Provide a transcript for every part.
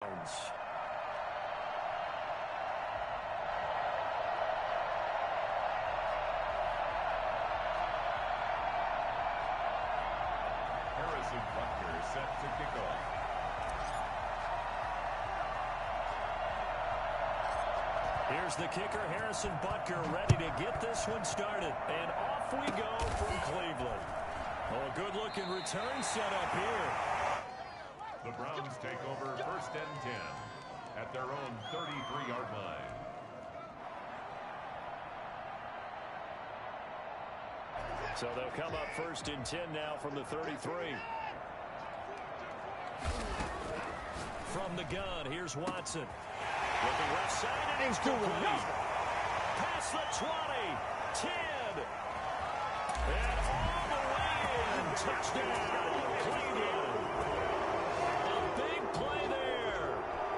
Harrison Butker set to kick off. Here's the kicker, Harrison Butker, ready to get this one started. And off we go from Cleveland. Oh, a good-looking return set up here. The Browns take over 1st and 10 at their own 33-yard line. So they'll come up 1st and 10 now from the 33. From the gun, here's Watson. Looking left side, and he's complete. Past the 20, 10. And all the way in. Touchdown, Cleveland. A big play there.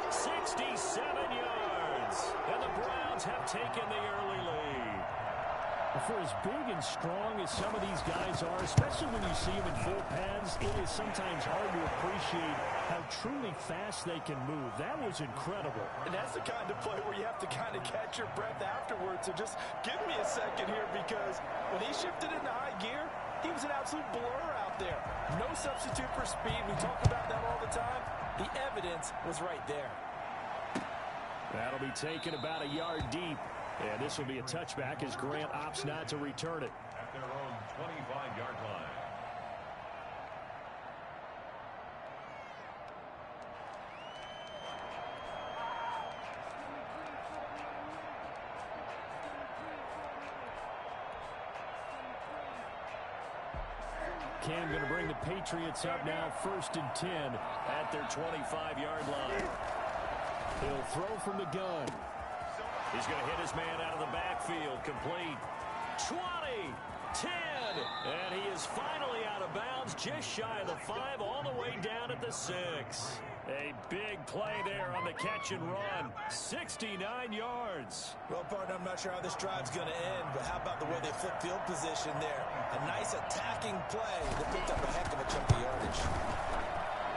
67 yards. And the Browns have taken the early lead. For as big and strong as some of these guys are, especially when you see them in full pads, it is sometimes hard to appreciate how truly fast they can move. That was incredible. And that's the kind of play where you have to kind of catch your breath afterwards. So just give me a second here, because when he shifted into high gear, he was an absolute blur out there. No substitute for speed. We talk about that all the time. The evidence was right there. That'll be taken about a yard deep. And this will be a touchback as Grant opts not to return it. At their own 25-yard line. Cam going to bring the Patriots up now 1st and 10 at their 25-yard line. He'll throw from the gun. He's going to hit his man out of the backfield. Complete. 20, 10. And he is finally out of bounds, just shy of the 5, all the way down at the 6. A big play there on the catch and run. 69 yards. Well, partner, I'm not sure how this drive's going to end, but how about the way they flip field position there? A nice attacking play that picked up a heck of a chunk of yardage.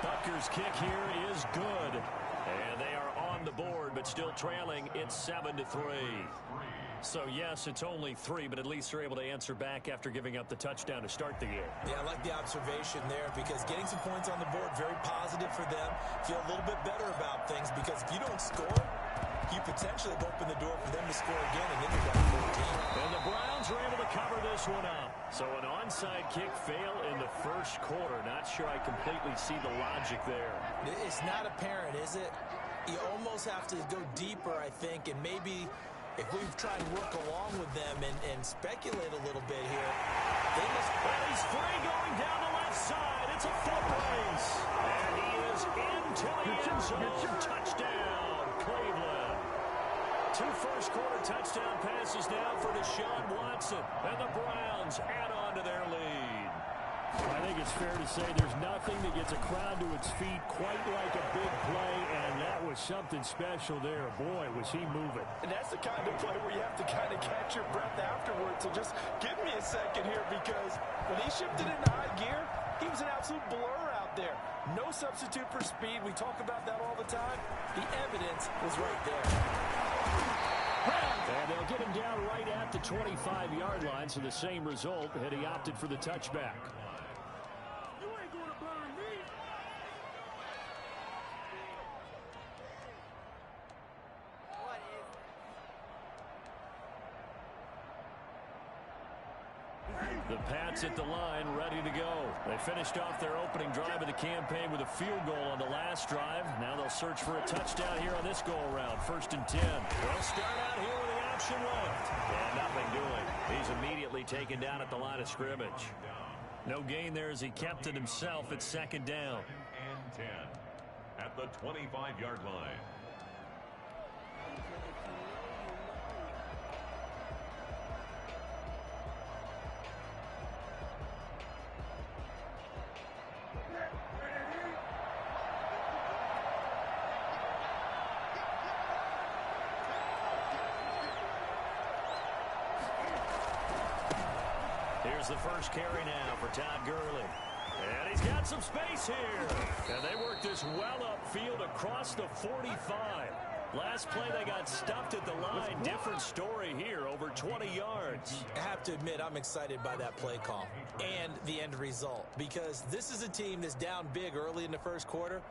Butker's kick here is good. And they are on the board, but still trailing. It's 7-3. So, yes, it's only 3, but at least they're able to answer back after giving up the touchdown to start the game. Yeah, I like the observation there, because getting some points on the board, very positive for them. Feel a little bit better about things, because if you don't score, you potentially have opened the door for them to score again, and then you're down 14. And the Browns are able to cover this one up. So an onside kick fail in the first quarter. Not sure I completely see the logic there. It's not apparent, is it? You almost have to go deeper, I think, and maybe if we try and work along with them and speculate a little bit here, they must... Well, he's free going down the left side. It's a foot race. And he is into the end zone. Touchdown, Cleveland. 2 first-quarter touchdown passes now for Deshaun Watson. And the Browns add on to their lead. I think it's fair to say there's nothing that gets a crowd to its feet quite like a big play, and that was something special there. Boy, was he moving. And that's the kind of play where you have to kind of catch your breath afterwards. So just give me a second here, because when he shifted into high gear, he was an absolute blur out there. No substitute for speed. We talk about that all the time. The evidence was right there. And they'll get him down right at the 25-yard line, so the same result had he opted for the touchback. You ain't going to burn me. The Pats at the line, ready to go. They finished off their opening drive of the campaign with a field goal on the last drive. Now they'll search for a touchdown here on this go-around. 1st and 10. They'll start out here with the option left. And nothing doing. He's immediately taken down at the line of scrimmage. No gain there as he kept it himself at 2nd down. And 10 at the 25-yard line. Here's the first carry now for Todd Gurley. And he's got some space here. And they work this well upfield across the 45. Last play, they got stuffed at the line. Different story here, over 20 yards. I have to admit, I'm excited by that play call and the end result, because this is a team that's down big early in the first quarter,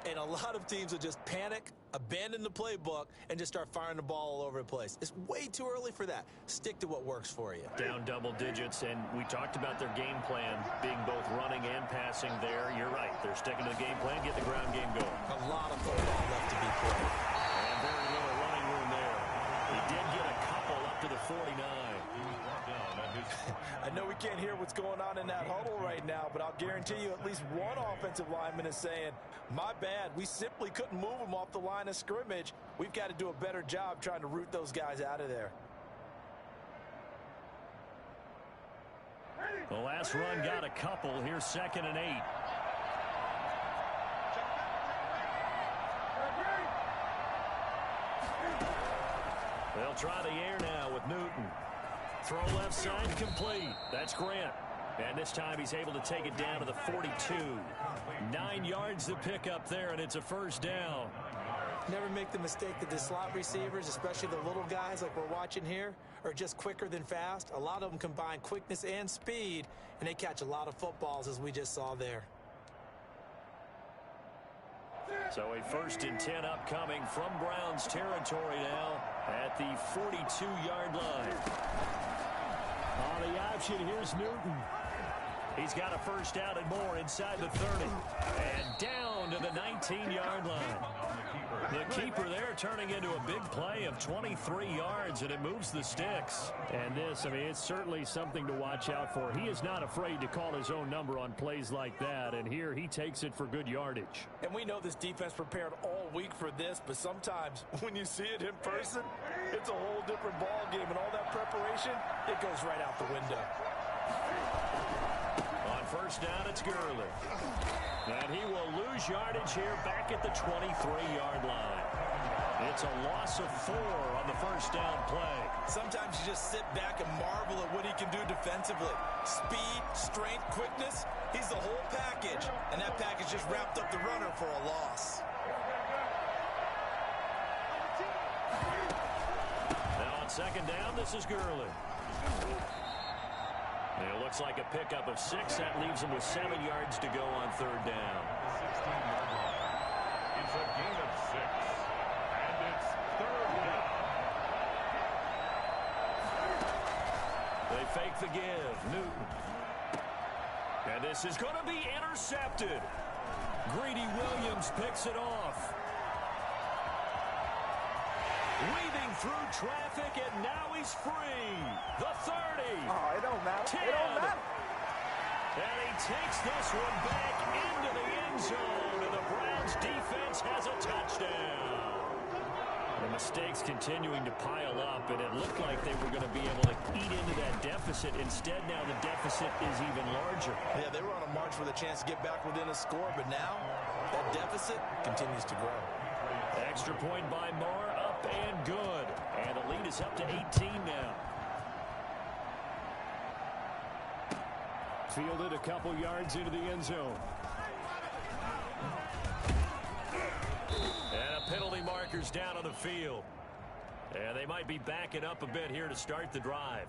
and a lot of teams will just panic, abandon the playbook, and just start firing the ball all over the place. It's way too early for that. Stick to what works for you. Down double digits, and we talked about their game plan being both running and passing there. You're right. They're sticking to the game plan, get the ground game going. A lot of football left to be played. And very little running room there. He did get a couple up to the 49. I know we can't hear what's going on in that huddle right now, but I'll guarantee you at least one offensive lineman is saying, my bad, we simply couldn't move them off the line of scrimmage. We've got to do a better job trying to root those guys out of there. The last run got a couple. Here's 2nd and 8. They'll try the air now with Newton. Throw left side complete. That's Grant. And this time he's able to take it down to the 42. 9 yards to pick up there, and it's a first down. Never make the mistake that the slot receivers, especially the little guys like we're watching here, are just quicker than fast. A lot of them combine quickness and speed, and they catch a lot of footballs, as we just saw there. So a 1st and 10 upcoming from Browns territory now at the 42-yard line. On the option, here's Newton. He's got a first down and more inside the 30. And down to the 19-yard line. The keeper there turning into a big play of 23 yards, and it moves the sticks. And this, I mean, it's certainly something to watch out for. He is not afraid to call his own number on plays like that, and here he takes it for good yardage. And we know this defense prepared all week for this, but sometimes when you see it in person, it's a whole different ball game, and all that preparation, it goes right out the window. On first down, it's Gurley. And he will lose yardage here back at the 23-yard line. It's a loss of 4 on the first down play. Sometimes you just sit back and marvel at what he can do defensively. Speed, strength, quickness, he's the whole package. And that package just wrapped up the runner for a loss. Now on second down, this is Gurley. It looks like a pickup of 6. That leaves him with 7 yards to go on third down. It's a gain of 6. And it's third down. They fake the give. Newton. And this is going to be intercepted. Greedy Williams picks it off. Weaving through traffic, and now he's free. The 30. Oh, it don't matter. 10. It don't matter. And he takes this one back into the end zone, and the Browns defense has a touchdown. The mistakes continuing to pile up, and it looked like they were going to be able to eat into that deficit. Instead, now the deficit is even larger. Yeah, they were on a march with a chance to get back within a score, but now that deficit continues to grow. Extra point by Moore, up and good. And the lead is up to 18 now. Fielded a couple yards into the end zone. And a penalty marker's down on the field. And they might be backing up a bit here to start the drive.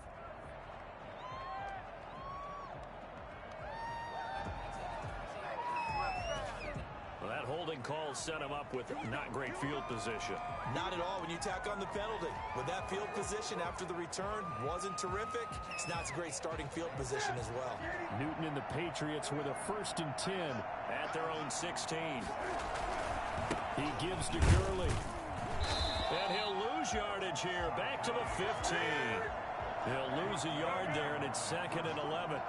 Well, that holding call set him up with not great field position. Not at all when you tack on the penalty. With that field position after the return wasn't terrific, it's not a great starting field position as well. Newton and the Patriots with a 1st and 10. At their own 16. He gives to Gurley. And he'll lose yardage here. Back to the 15. He'll lose a yard there, and it's 2nd and 11.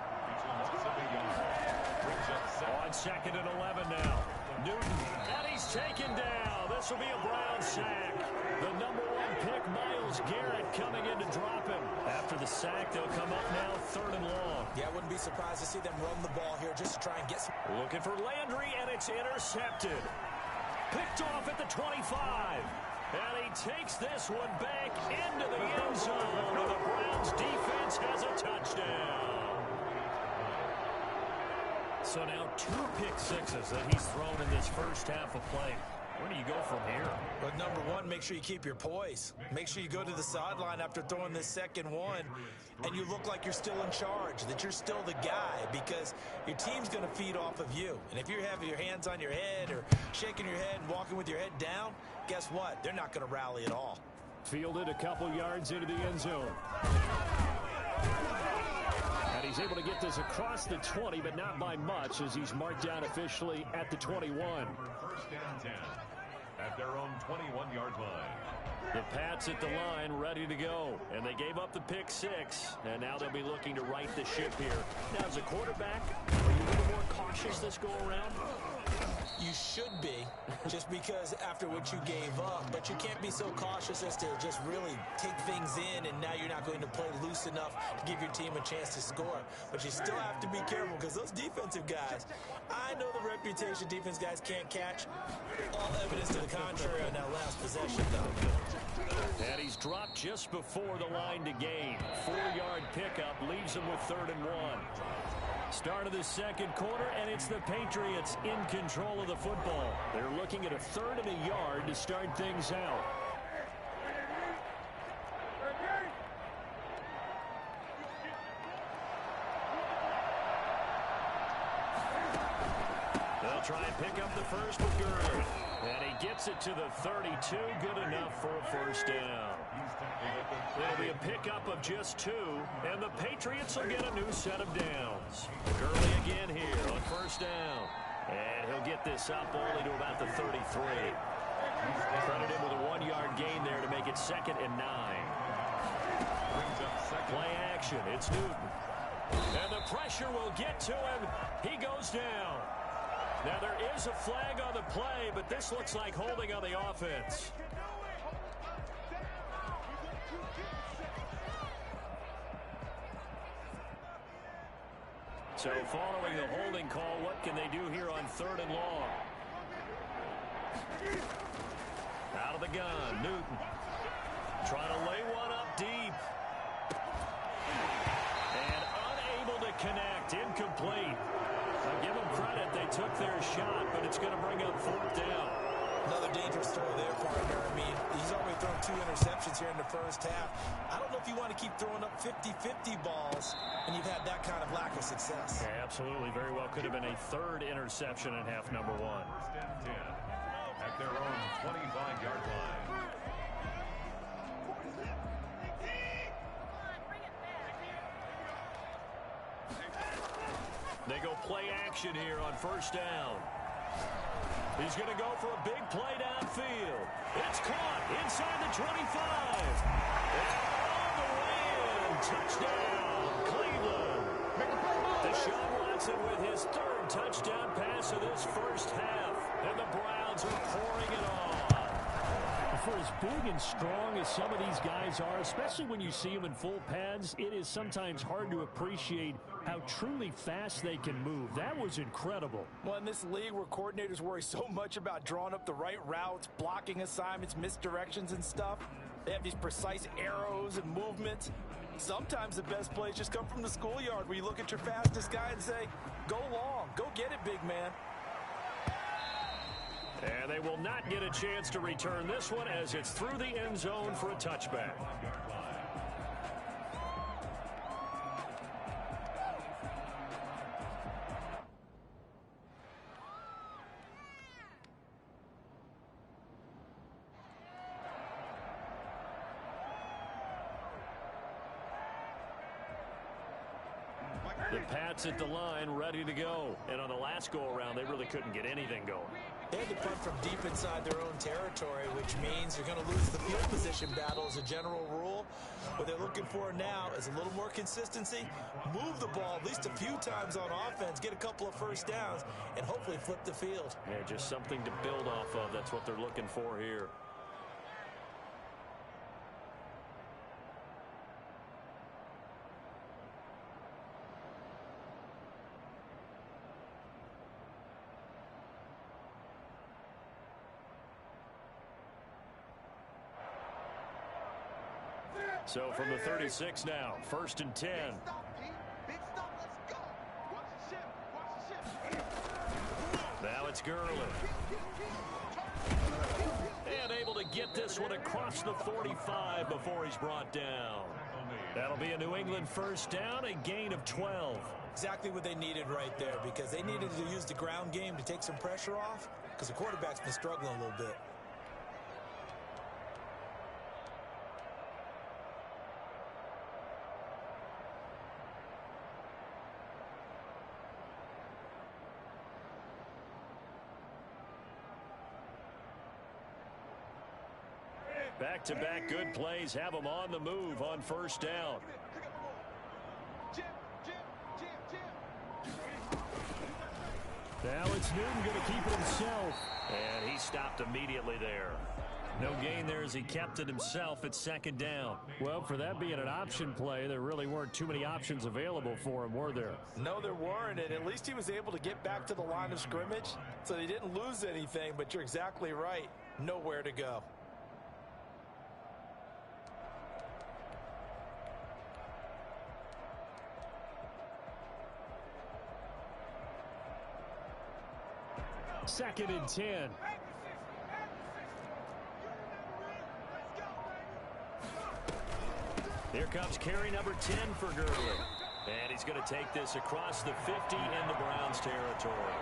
On 2nd and 11 now. Newton, and he's taken down. This will be a Brown sack. The number 1 pick, Myles Garrett, coming in to drop him. After the sack, they'll come up now 3rd and long. Yeah, I wouldn't be surprised to see them run the ball here just to try and get some. Looking for Landry, and it's intercepted. Picked off at the 25. And he takes this one back into the end zone. And the Browns defense has a touchdown. So now 2 pick sixes that he's thrown in this first half of play. Where do you go from here? But number one, make sure you keep your poise. Make sure you go to the sideline after throwing this second one, and you look like you're still in charge, that you're still the guy, because your team's going to feed off of you. And if you're having your hands on your head or shaking your head and walking with your head down, guess what? They're not going to rally at all. Fielded a couple yards into the end zone. And he's able to get this across the 20, but not by much, as he's marked down officially at the 21. First and 10 at their own 21-yard line. The Pats at the line ready to go. And they gave up the pick 6. And now they'll be looking to right the ship here. Now, as a quarterback, are you a little more cautious this go around? You should be, just because after what you gave up. But you can't be so cautious as to just really take things in, and now you're not going to play loose enough to give your team a chance to score. But you still have to be careful, because those defensive guys, I know the reputation defense guys can't catch. All evidence to the contrary on that last possession, though. And he's dropped just before the line to gain. 4-yard pickup leaves him with 3rd and 1. Start of the second quarter, and it's the Patriots in control of the football. They're looking at a 3rd and a yard to start things out. They'll try and pick up the first with Gurley. And he gets it to the 32. Good enough for a first down. It'll be a pickup of just 2, and the Patriots will get a new set of downs. Gurley again here on first down. And he'll get this up only to about the 33. Credit him with a 1-yard gain there to make it 2nd and 9. Play action. It's Newton. And the pressure will get to him. He goes down. Now, there is a flag on the play, but this looks like holding on the offense. So, following the holding call, what can they do here on 3rd and long? Out of the gun, Newton. Trying to lay one up deep. And unable to connect, incomplete. I'll give them credit, they took their shot, but it's going to bring up 4th down. Another dangerous throw there, partner. I mean, he's already thrown 2 interceptions here in the first half. I don't know if you want to keep throwing up 50-50 balls, and you've had that kind of lack of success. Yeah, absolutely. Very well could have been a 3rd interception in half number 1. First and 10 at their own 25-yard line. They go play action here on first down. He's going to go for a big play downfield. It's caught inside the 25. And all the way in. Touchdown, Cleveland. Deshaun Watson with his 3rd touchdown pass of this first half. And the Browns are pouring it on. For as big and strong as some of these guys are, especially when you see them in full pads, it is sometimes hard to appreciate how truly fast they can move. That was incredible. Well, in this league where coordinators worry so much about drawing up the right routes, blocking assignments, misdirections and stuff, they have these precise arrows and movements. Sometimes the best plays just come from the schoolyard, where you look at your fastest guy and say, go long, go get it, big man. And they will not get a chance to return this one, as it's through the end zone for a touchback. The Pats at the line ready to go. And on the last go-around, they really couldn't get anything going. They had to punt from deep inside their own territory, which means they're going to lose the field position battle as a general rule. What they're looking for now is a little more consistency, move the ball at least a few times on offense, get a couple of first downs, and hopefully flip the field. Yeah, just something to build off of. That's what they're looking for here. So from the 36 now, 1st and 10. it's Gurley. And able to get this one across the 45 before he's brought down. That'll be a New England first down, a gain of 12. Exactly what they needed right there, because they needed to use the ground game to take some pressure off, because the quarterback's been struggling a little bit. Back-to-back good plays have them on the move on first down. Now it's Newton going to keep it himself. And he stopped immediately there. No gain there as he kept it himself at second down. Well, for that being an option play, there really weren't too many options available for him, were there? No, there weren't, and at least he was able to get back to the line of scrimmage, so he didn't lose anything, but you're exactly right. Nowhere to go. Second and 10. Here comes carry number 10 for Gurley. And he's going to take this across the 50 into Browns territory.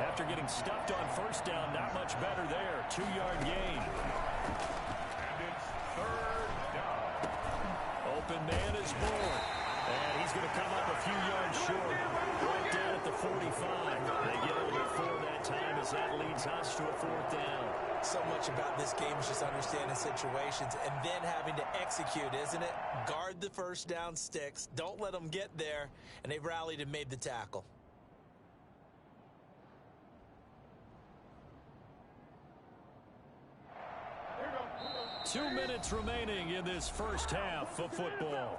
After getting stuffed on first down, not much better there. 2-yard gain. And it's third down. Open man is born. And he's going to come up a few yards short. Right down at the 45. They get a little bit forward that time as that leads us to a fourth down. So much about this game is just understanding situations and then having to execute, isn't it? Guard the first down sticks. Don't let them get there. And they rallied and made the tackle. Two minutes remaining in this first half of football.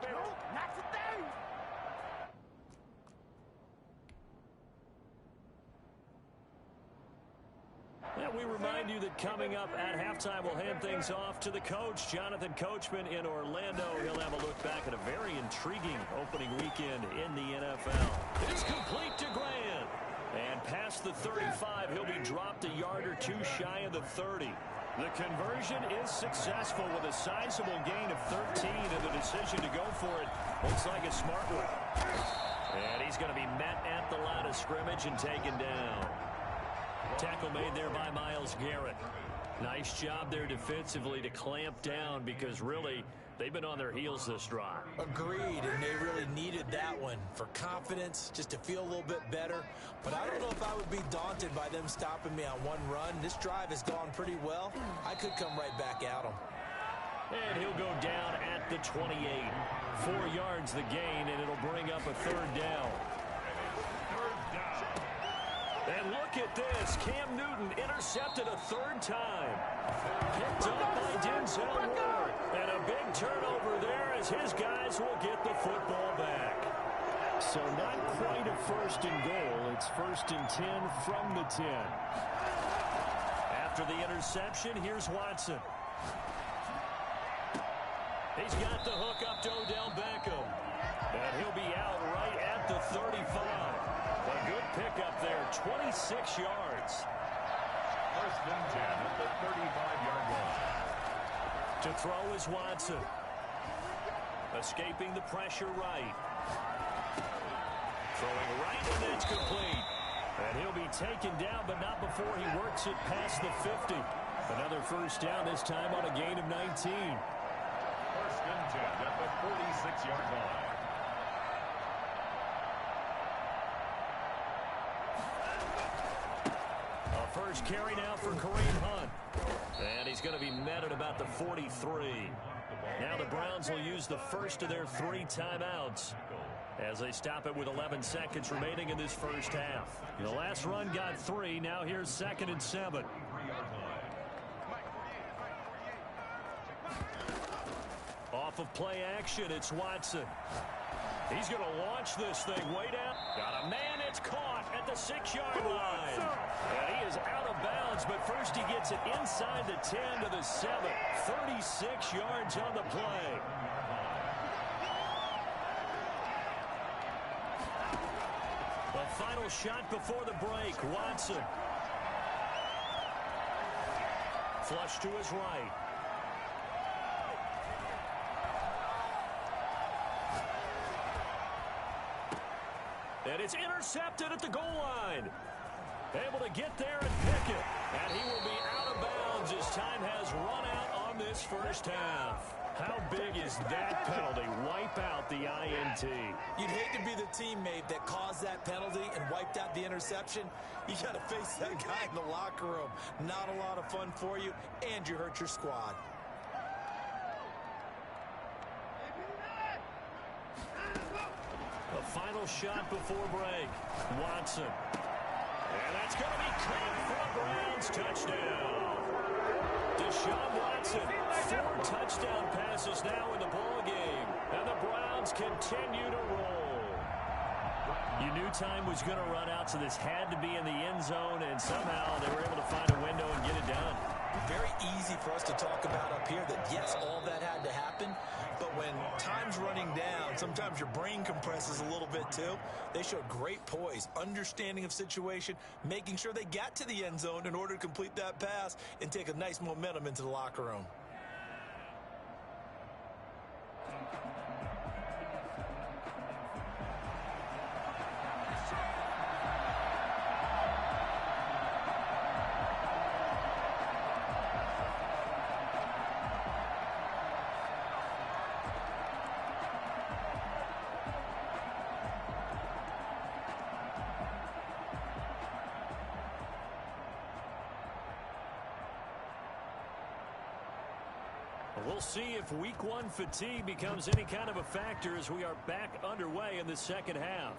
And we remind you that coming up at halftime, we'll hand things off to the coach, Jonathan Coachman in Orlando. He'll have a look back at a very intriguing opening weekend in the NFL. It's complete to Grant. And past the 35, he'll be dropped a yard or two shy of the 30. The conversion is successful with a sizable gain of 13, and the decision to go for it looks like a smart one. And he's going to be met at the line of scrimmage and taken down. Tackle made there by Myles Garrett. Nice job there defensively to clamp down, because really they've been on their heels this drive. Agreed, and they really needed that one for confidence, just to feel a little bit better. But I don't know if I would be daunted by them stopping me on one run. This drive has gone pretty well. I could come right back at them. And he'll go down at the 28. 4 yards the gain, and it'll bring up a third down. And look at this. Cam Newton intercepted a third time. Picked up by Denzel Ward. And a big turnover there as his guys will get the football back. So not quite a first and goal. It's first and 10 from the 10. After the interception, here's Watson. He's got the hook up to Odell Beckham. And he'll be out right at the 35. A good pickup there, 26 yards. First and 10 at the 35-yard line. To throw is Watson. Escaping the pressure right. Throwing right, and it's complete. And he'll be taken down, but not before he works it past the 50. Another first down, this time on a gain of 19. First and 10 at the 46-yard line. First carry now for Kareem Hunt. And he's going to be met at about the 43. Now the Browns will use the first of their 3 timeouts as they stop it with 11 seconds remaining in this first half. The last run got 3. Now here's 2nd and 7. Off of play action, it's Watson. He's going to launch this thing way down. Got a man, it's caught at the 6-yard line. And he is out of bounds, but first he gets it inside the 10 to the 7. 36 yards on the play. The final shot before the break, Watson. Flush to his right. And it's intercepted at the goal line. Able to get there and pick it. And he will be out of bounds as time has run out on this first half. How big is that penalty? Wipe out the INT. You'd hate to be the teammate that caused that penalty and wiped out the interception. You got to face that guy in the locker room. Not a lot of fun for you, and you hurt your squad. The final shot before break. Watson. And that's going to be caught for a Browns touchdown. Deshaun Watson, 4 touchdown passes now in the ballgame. And the Browns continue to roll. You knew time was going to run out, so this had to be in the end zone, and somehow they were able to find a window and get it done. Very easy for us to talk about up here that, yes, all that had to happen, but when time's running down, sometimes your brain compresses a little bit too. They showed great poise, understanding of situation, making sure they got to the end zone in order to complete that pass and take a nice momentum into the locker room. We'll see if week 1 fatigue becomes any kind of a factor as we are back underway in the second half.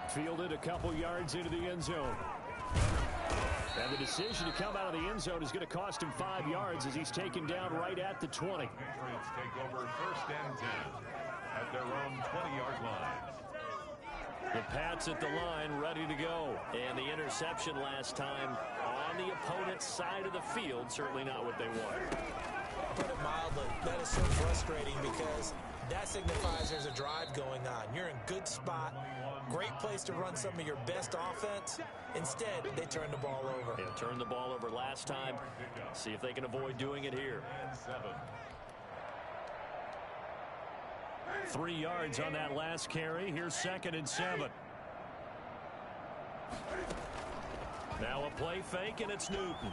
Fielded a couple yards into the end zone. And the decision to come out of the end zone is going to cost him 5 yards as he's taken down right at the 20. Patriots take over 1st and 10 at their own 20-yard line. The Pats at the line, ready to go. And the interception last time on the opponent's side of the field, certainly not what they want. Put it mildly, that is so frustrating because that signifies there's a drive going on. You're in good spot, great place to run some of your best offense. Instead, they turn the ball over. Yeah, turned the ball over last time. See if they can avoid doing it here. 3 yards on that last carry. Here's 2nd and 7. Now a play fake, and it's Newton.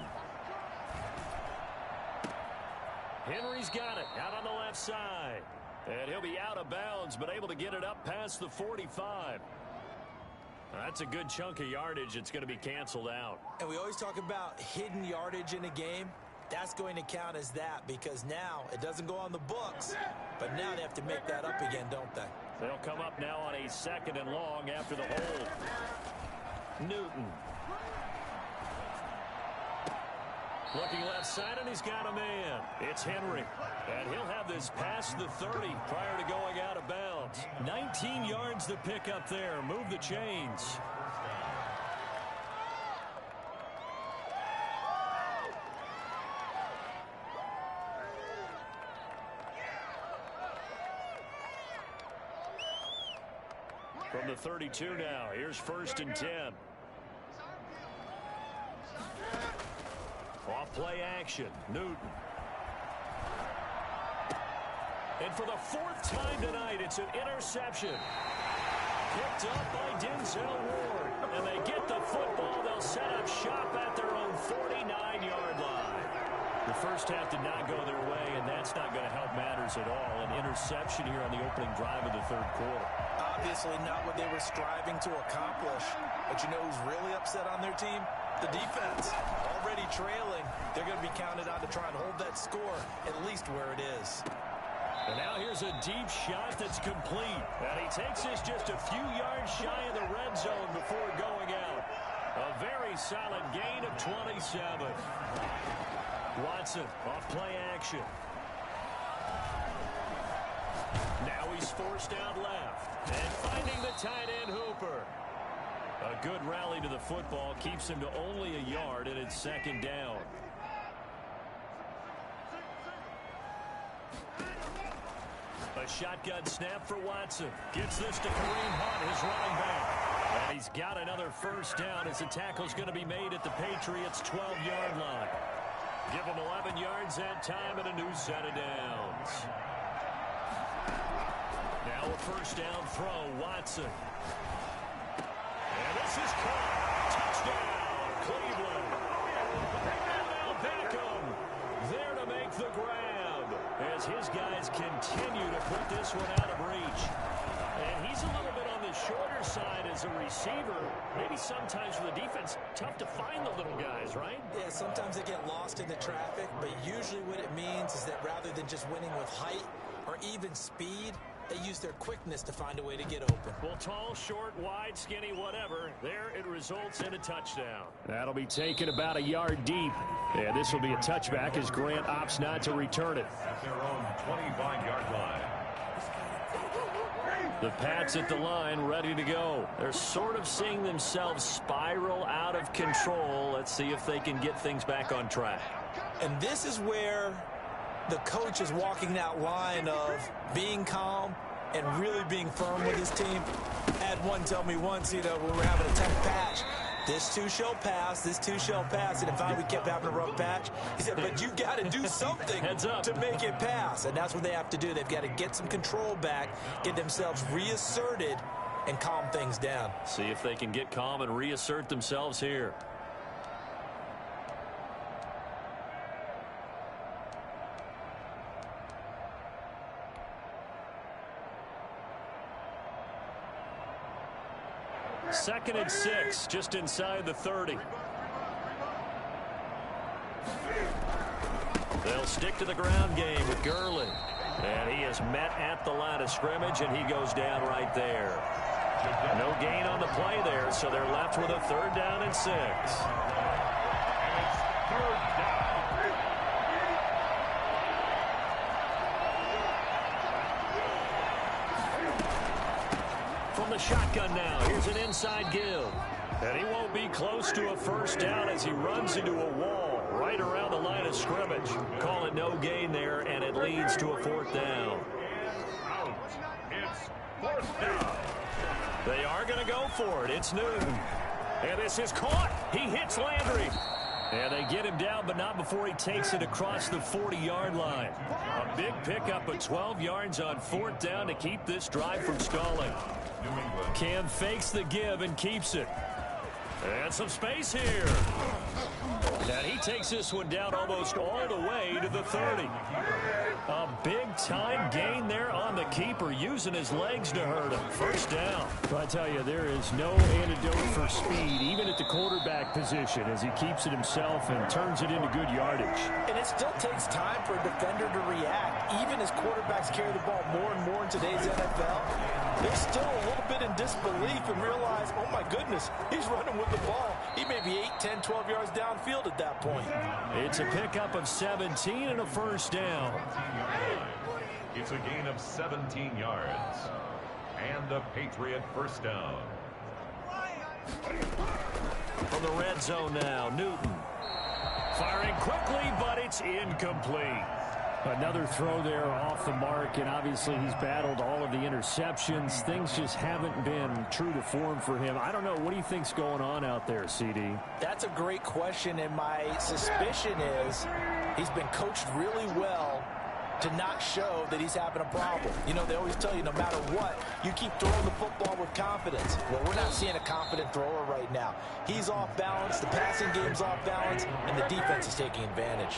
Henry's got it out on the left side. And he'll be out of bounds, but able to get it up past the 45. That's a good chunk of yardage. It's going to be canceled out. And we always talk about hidden yardage in a game. That's going to count as that because now it doesn't go on the books, but now they have to make that up again, don't they? They'll come up now on a 2nd and long after the hold. Newton. Looking left side, and he's got a man. It's Henry. And he'll have this past the 30 prior to going out of bounds. 19 yards to pick up there. Move the chains. From the 32 now, here's 1st and 10. Off play action, Newton. And for the 4th time tonight, it's an interception. Picked up by Denzel Ward. And they get the football. They'll set up shop at their own 49-yard line. The first half did not go their way, and that's not going to help matters at all. An interception here on the opening drive of the 3rd quarter. Obviously not what they were striving to accomplish. But you know who's really upset on their team? The defense. Already trailing. They're going to be counted on to try and hold that score at least where it is. And now here's a deep shot that's complete. And he takes this just a few yards shy of the red zone before going out. A very solid gain of 27. Watson off play action. Now he's forced out left. And finding the tight end Hooper. A good rally to the football keeps him to only a yard, and it's 2nd down. A shotgun snap for Watson. Gets this to Kareem Hunt, his running back. And he's got another 1st down as the tackle's going to be made at the Patriots' 12-yard line. Give him 11 yards that time and a new set of downs. Now a first down throw, Watson. And this is caught. Touchdown, Cleveland. And now Beckham there to make the grab as his guys continue to put this one out of reach. And he's a little bit on the shorter side as a receiver. Maybe sometimes for the defense, tough to find the little guys, right? Yeah, sometimes they get lost in the traffic, but usually what it means is that rather than just winning with height or even speed, they use their quickness to find a way to get open. Well, tall, short, wide, skinny, whatever. There it results in a touchdown. That'll be taken about a yard deep. And this will be a touchback as Grant opts not to return it. At their own 25-yard line. The Pats at the line, ready to go. They're sort of seeing themselves spiral out of control. Let's see if they can get things back on track. And this is where the coach is walking that line of being calm and really being firm with his team. I had one tell me once, when we were having a tough patch, this too shall pass, this too shall pass. And finally we kept having a rough patch. He said, but you got to do something to make it pass. And that's what they have to do. They've got to get some control back, get themselves reasserted, and calm things down. See if they can get calm and reassert themselves here. Second and 6, just inside the 30. They'll stick to the ground game with Gurley. And he is met at the line of scrimmage, and he goes down right there. No gain on the play there, so they're left with a 3rd down and 6. And it's 3rd down. From the shotgun now, here's an inside give. And he won't be close to a 1st down as he runs into a wall right around the line of scrimmage. Call it no gain there, and it leads to a 4th down. Out. It's 4th down. They are going to go for it. It's Newton. And this is caught. He hits Landry. And they get him down, but not before he takes it across the 40-yard line. A big pickup of 12 yards on 4th down to keep this drive from stalling. Cam fakes the give and keeps it. And some space here. And he takes this one down almost all the way to the 30. A big-time gain there on the keeper, using his legs to hurt him. 1st down. But I tell you, there is no antidote for speed, even at the quarterback position, as he keeps it himself and turns it into good yardage. And it still takes time for a defender to react. Even as quarterbacks carry the ball more and more in today's NFL, they're still a little bit in disbelief and realize, oh my goodness, he's running with the ball. He may be 8, 10, 12 yards downfield at that point. It's a pickup of 17 and a 1st down. It's a gain of 17 yards. And a Patriot 1st down. From the red zone now, Newton. Firing quickly, but it's incomplete. Another throw there off the mark, and obviously he's battled all of the interceptions. Things just haven't been true to form for him. I don't know. What do you think's going on out there, CD? That's a great question, and my suspicion is he's been coached really well to not show that he's having a problem. You know, they always tell you no matter what, you keep throwing the football with confidence. Well, we're not seeing a confident thrower right now. He's off balance, the passing game's off balance, and the defense is taking advantage.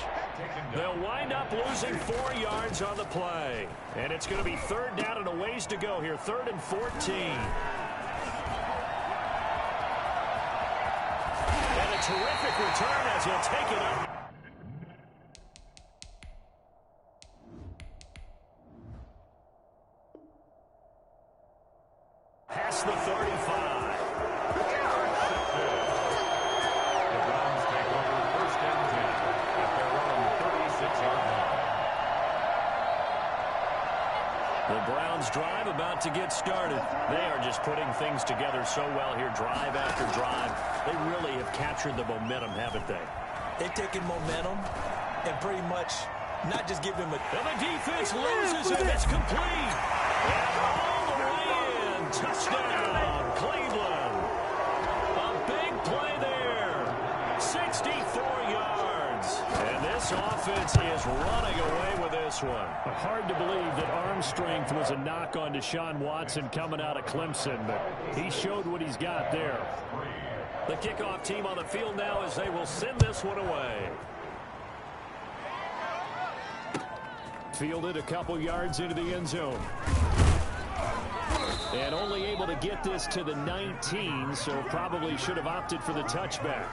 They'll wind up losing 4 yards on the play. And it's going to be 3rd down and a ways to go here, 3rd and 14. And a terrific return as he'll take it up. Past the 35. The Browns take over 1st and 10 at their own 36-yard line. The Browns drive about to get started. They are just putting things together so well here, drive after drive. They really have captured the momentum, haven't they? They've taken momentum and pretty much not just give him a... And the defense loses it. It's complete. And all the way in. Touchdown, Cleveland. A big play there. 64 yards. And this offense is running away with this one. Hard to believe that arm strength was a knock on Deshaun Watson coming out of Clemson, but he showed what he's got there. The kickoff team on the field now as they will send this one away. Fielded a couple yards into the end zone. And only able to get this to the 19, so probably should have opted for the touchback.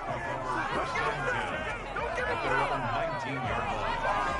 First and 10 at their own 19-yard line.